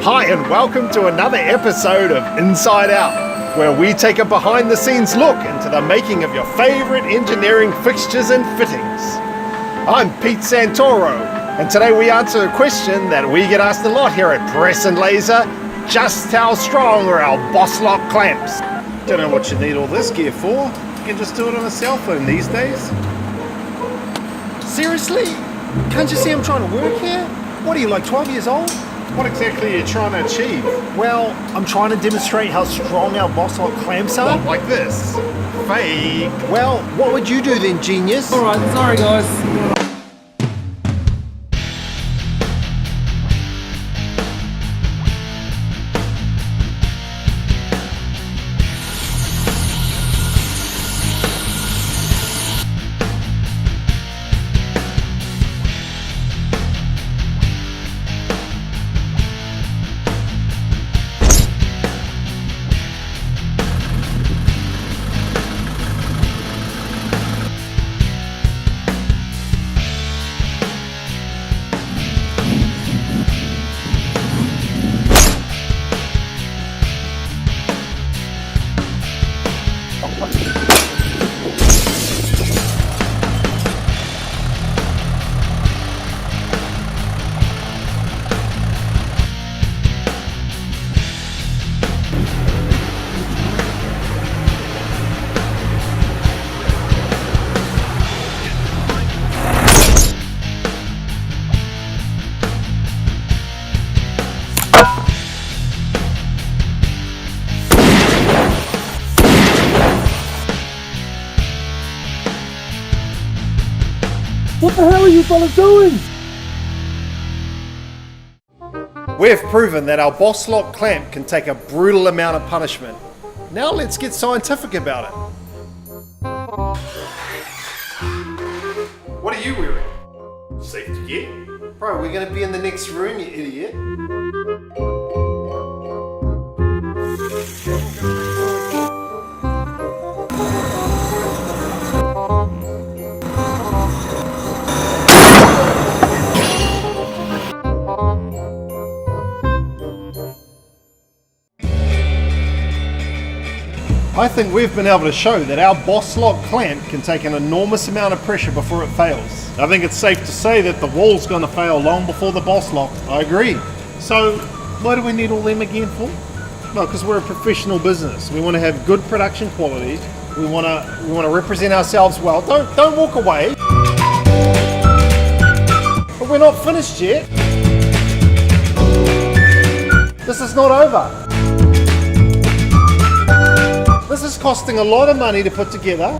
Hi and welcome to another episode of Inside Out, where we take a behind the scenes look into the making of your favourite engineering fixtures and fittings. I'm Pete Santoro, and today we answer a question that we get asked a lot here at Press and Lazer: just how strong are our Boslok clamps? Don't know what you need all this gear for. You can just do it on a cell phone these days. Seriously? Can't you see I'm trying to work here? What are you, like 12 years old? What exactly are you trying to achieve? Well, I'm trying to demonstrate how strong our Boslok clamps are. What, like this? Fake. Well, what would you do then, genius? Alright, sorry guys. What the hell are you fellas doing? We've proven that our Boslok clamp can take a brutal amount of punishment. Now let's get scientific about it. What are you wearing? Safety gear? Bro, we're gonna be in the next room, you idiot. I think we've been able to show that our Boslok clamp can take an enormous amount of pressure before it fails. I think it's safe to say that the wall's going to fail long before the Boslok. I agree. So, why do we need all them again for? Well, because we're a professional business. We want to have good production quality. We want to represent ourselves well. Don't walk away. But we're not finished yet. This is not over. This is costing a lot of money to put together,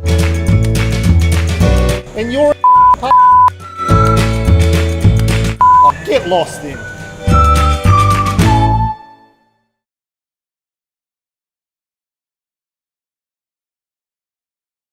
and you're a get lost then.